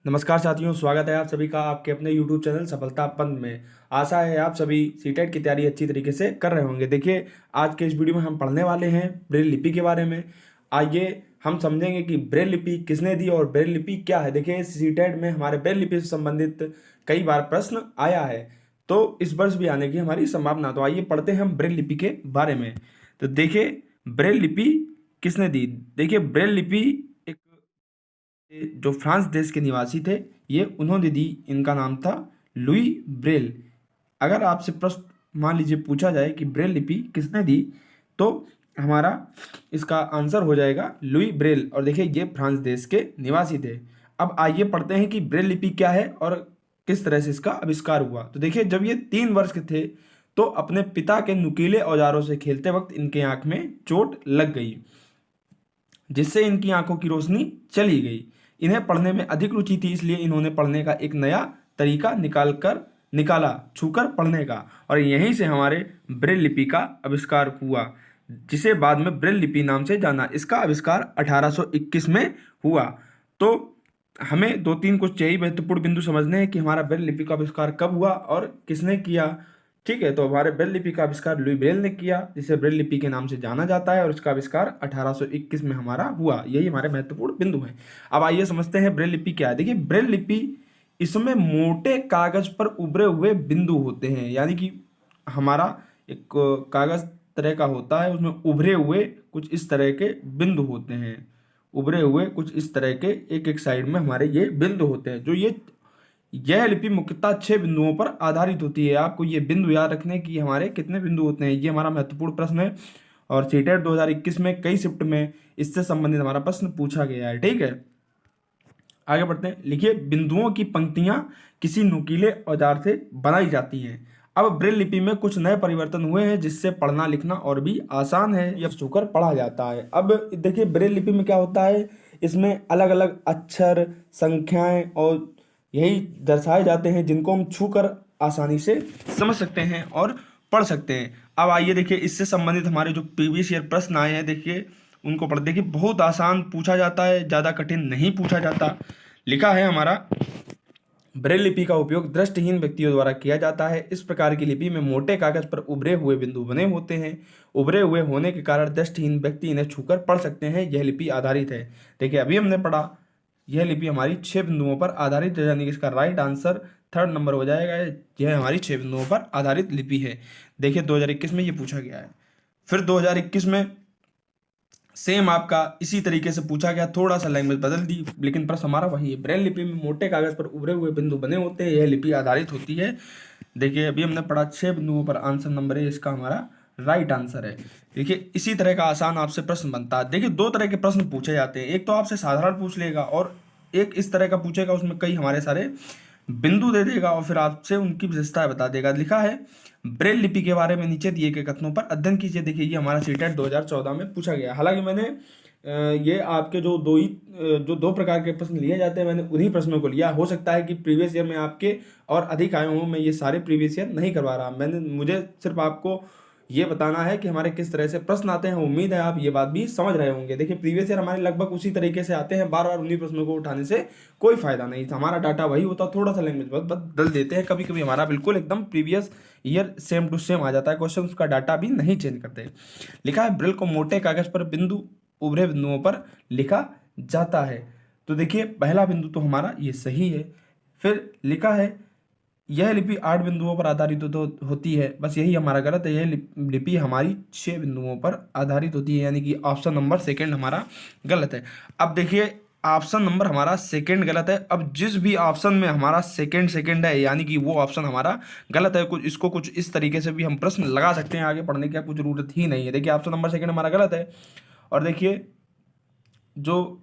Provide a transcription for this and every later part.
नमस्कार साथियों, स्वागत है आप सभी का आपके अपने YouTube चैनल सफलता पंथ में। आशा है आप सभी सीटेट की तैयारी अच्छी तरीके से कर रहे होंगे। देखिए, आज के इस वीडियो में हम पढ़ने वाले हैं ब्रेल लिपि के बारे में। आइए हम समझेंगे कि ब्रेल लिपि किसने दी और ब्रेल लिपि क्या है। देखिए, सीटेट में हमारे ब्रेल लिपि से संबंधित कई बार प्रश्न आया है, तो इस वर्ष भी आने की हमारी संभावना। तो आइए पढ़ते हैं हम ब्रेल लिपि के बारे में। तो देखिए, ब्रेल लिपि किसने दी। देखिए, ब्रेल लिपि जो फ्रांस देश के निवासी थे, ये उन्होंने दी। इनका नाम था लुई ब्रेल। अगर आपसे प्रश्न मान लीजिए पूछा जाए कि ब्रेल लिपि किसने दी, तो हमारा इसका आंसर हो जाएगा लुई ब्रेल। और देखिए, ये फ्रांस देश के निवासी थे। अब आइए पढ़ते हैं कि ब्रेल लिपि क्या है और किस तरह से इसका आविष्कार हुआ। तो देखिए, जब ये 3 वर्ष के थे तो अपने पिता के नुकीले औजारों से खेलते वक्त इनके आंख में चोट लग गई, जिससे इनकी आंखों की रोशनी चली गई। इन्हें पढ़ने में अधिक रुचि थी, इसलिए इन्होंने पढ़ने का एक नया तरीका निकाला, छूकर पढ़ने का। और यहीं से हमारे ब्रेल लिपि का आविष्कार हुआ, जिसे बाद में ब्रेल लिपि नाम से जाना। इसका आविष्कार 1821 में हुआ। तो हमें दो तीन कुछ यही महत्वपूर्ण बिंदु समझने हैं कि हमारा ब्रेल लिपि का आविष्कार कब हुआ और किसने किया। ठीक है, तो हमारे ब्रेल लिपि का आविष्कार लुई ब्रेल ने किया, जिसे ब्रेल लिपि के नाम से जाना जाता है, और इसका आविष्कार 1821 में हमारा हुआ। यही हमारे महत्वपूर्ण बिंदु हैं। अब आइए समझते हैं ब्रेल लिपि क्या है। देखिए, ब्रेल लिपि, इसमें मोटे कागज पर उभरे हुए बिंदु होते हैं। यानी कि हमारा एक कागज तरह का होता है, उसमें उभरे हुए कुछ इस तरह के बिंदु होते हैं। उभरे हुए कुछ इस तरह के एक एक साइड में हमारे ये बिंदु होते हैं। जो यह लिपि मुख्यतः 6 बिंदुओं पर आधारित होती है। आपको ये बिंदु याद रखने की हमारे कितने बिंदु होते हैं, ये हमारा महत्वपूर्ण प्रश्न है। और सीटेट 2021 में कई शिफ्ट में इससे संबंधित हमारा प्रश्न पूछा गया है। ठीक है, आगे बढ़ते हैं। लिखिए, बिंदुओं की पंक्तियां किसी नुकीले औजार से बनाई जाती हैं। अब ब्रेल लिपि में कुछ नए परिवर्तन हुए हैं, जिससे पढ़ना लिखना और भी आसान है, यह छूकर पढ़ा जाता है। अब देखिए, ब्रेल लिपि में क्या होता है, इसमें अलग अलग अक्षर, संख्याएं और यही दर्शाए जाते हैं, जिनको हम छूकर आसानी से समझ सकते हैं और पढ़ सकते हैं। अब आइए देखिए, इससे संबंधित हमारे जो प्रीवियस ईयर प्रश्न आए हैं, देखिए उनको पढ़। देखिए, बहुत आसान पूछा जाता है, ज़्यादा कठिन नहीं पूछा जाता। लिखा है हमारा, ब्रेल लिपि का उपयोग दृष्टिहीन व्यक्तियों द्वारा किया जाता है। इस प्रकार की लिपि में मोटे कागज पर उभरे हुए बिंदु बने होते हैं। उभरे हुए होने के कारण दृष्टिहीन व्यक्ति इन्हें छूकर पढ़ सकते हैं। यह लिपि आधारित है। देखिए, अभी हमने पढ़ा, यह लिपि हमारी 6 बिंदुओं पर आधारित है, यानी कि इसका राइट आंसर 3rd नंबर हो जाएगा। यह हमारी 6 बिंदुओं पर आधारित लिपि है। देखिए, 2021 में ये पूछा गया है। फिर 2021 में सेम आपका इसी तरीके से पूछा गया, थोड़ा सा लैंग्वेज बदल दी, लेकिन प्रश्न हमारा वही है। ब्रेल लिपि में मोटे कागज पर उभरे हुए बिंदु बने होते हैं। यह लिपि आधारित होती है। देखिए, अभी हमने पढ़ा 6 बिंदुओं पर आंसर नंबर है, इसका हमारा राइट आंसर है। देखिए, इसी तरह का आसान आपसे प्रश्न बनता है। देखिए, 2 तरह के प्रश्न पूछे जाते हैं। एक तो आपसे साधारण पूछ लेगा और एक इस तरह का पूछेगा, उसमें कई हमारे सारे बिंदु दे देगा और फिर आपसे उनकी विशेषताएं बता देगा। लिखा है, ब्रेल लिपि के बारे में नीचे दिए गए कथनों पर अध्ययन कीजिए। देखिए, ये हमारा सीटेट 2014 में पूछा गया। हालांकि मैंने ये आपके जो 2 प्रकार के प्रश्न लिए जाते हैं, मैंने उन्हीं प्रश्नों को लिया। हो सकता है कि प्रीवियस ईयर में आपके और अधिक आए हों। मैं ये सारे प्रीवियस ईयर नहीं करवा रहा, मुझे सिर्फ आपको ये बताना है कि हमारे किस तरह से प्रश्न आते हैं। उम्मीद है आप ये बात भी समझ रहे होंगे। देखिए, प्रीवियस ईयर हमारे लगभग उसी तरीके से आते हैं। बार बार उन्हीं प्रश्नों को उठाने से कोई फायदा नहीं था। हमारा डाटा वही होता, थोड़ा सा लैंग्वेज बदल देते हैं। कभी कभी हमारा बिल्कुल एकदम previous year same to same आ जाता है क्वेश्चन, उसका डाटा भी नहीं चेंज करते। लिखा है, ब्रेल को मोटे कागज पर उभरे बिंदुओं पर लिखा जाता है। तो देखिए, पहला बिंदु तो हमारा ये सही है। फिर लिखा है, यह लिपि 8 बिंदुओं पर आधारित होती है। बस यही हमारा गलत है। यह लिपि हमारी 6 बिंदुओं पर आधारित होती है, यानी कि ऑप्शन नंबर 2 हमारा गलत है। अब देखिए, ऑप्शन नंबर हमारा 2 गलत है। अब जिस भी ऑप्शन में हमारा सेकंड है, यानी कि वो ऑप्शन हमारा गलत है। इसको कुछ इस तरीके से भी हम प्रश्न लगा सकते हैं, आगे पढ़ने की कुछ जरूरत ही नहीं है। देखिए, ऑप्शन नंबर 2 हमारा गलत है। और देखिए, जो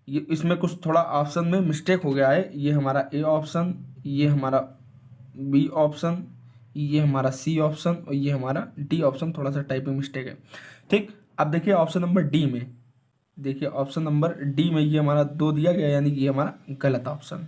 ये इसमें कुछ थोड़ा ऑप्शन में मिस्टेक हो गया है। ये हमारा ए ऑप्शन, ये हमारा बी ऑप्शन, ये हमारा सी ऑप्शन और ये हमारा डी ऑप्शन, थोड़ा सा टाइपिंग मिस्टेक है। ठीक, अब देखिए ऑप्शन नंबर डी में, देखिए ऑप्शन नंबर डी में ये हमारा 2 दिया गया, यानी कि ये हमारा गलत ऑप्शन।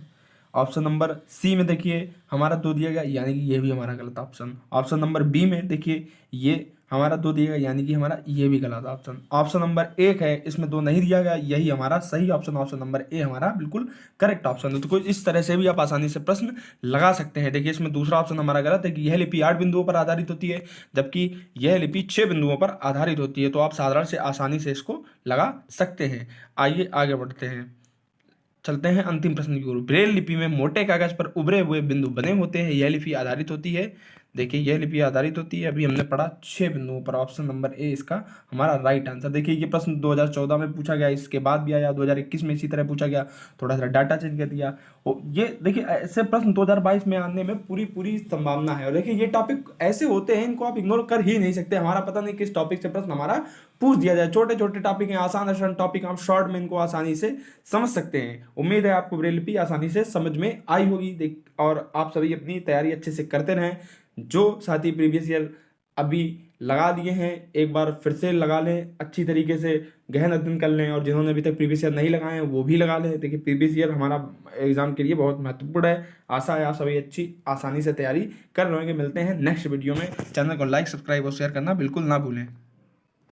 ऑप्शन नंबर सी में देखिए हमारा 2 दिया गया, यानी कि ये भी हमारा गलत ऑप्शन। ऑप्शन नंबर बी में देखिए, ये हमारा 2 दिया गया, यानी कि हमारा ये भी गलत ऑप्शन। ऑप्शन नंबर 1 है, इसमें 2 नहीं दिया गया, यही हमारा सही ऑप्शन, ऑप्शन नंबर ए हमारा बिल्कुल करेक्ट ऑप्शन है। तो कुछ इस तरह से भी आप आसानी से प्रश्न लगा सकते हैं। देखिए इसमें दूसरा ऑप्शन हमारा गलत है कि यह लिपि 8 बिंदुओं पर आधारित होती है, जबकि यह लिपि 6 बिंदुओं पर आधारित होती है। तो आप साधारण से आसानी से इसको लगा सकते हैं। आइए आगे बढ़ते हैं, चलते हैं अंतिम प्रश्न की ओर। ब्रेल लिपि में मोटे कागज पर उभरे हुए बिंदु बने होते हैं, यह लिपि आधारित होती है। देखिए यह लिपि आधारित होती है, अभी हमने पढ़ा 6 बिंदुओं पर। ऑप्शन नंबर ए इसका हमारा राइट आंसर। देखिए ये प्रश्न 2014 में पूछा गया, इसके बाद भी आया, 2021 में इसी तरह पूछा गया, थोड़ा सा डाटा चेंज कर दिया। ये देखिए ऐसे प्रश्न 2022 में आने में पूरी पूरी संभावना है। और देखिए ये टॉपिक ऐसे होते हैं, इनको आप इग्नोर कर ही नहीं सकते। हमारा पता नहीं किस टॉपिक से प्रश्न हमारा पूछ दिया जाए। छोटे छोटे टॉपिक हैं, आसान आसान टॉपिक, आप शॉर्ट में इनको आसानी से समझ सकते हैं। उम्मीद है आपको ब्रेल लिपि आसानी से समझ में आई होगी। और आप सभी अपनी तैयारी अच्छे से करते रहें। जो साथी प्रीवियस ईयर अभी लगा दिए हैं, एक बार फिर से लगा लें, अच्छी तरीके से गहन अध्ययन कर लें। और जिन्होंने अभी तक प्रीवियस ईयर नहीं लगाए हैं वो भी लगा लें। देखिए प्रीवियस ईयर हमारा एग्जाम के लिए बहुत महत्वपूर्ण है। आशा है आप सभी अच्छी आसानी से तैयारी कर रहे होंगे। मिलते हैं नेक्स्ट वीडियो में। चैनल को लाइक, सब्सक्राइब और शेयर करना बिल्कुल ना भूलें।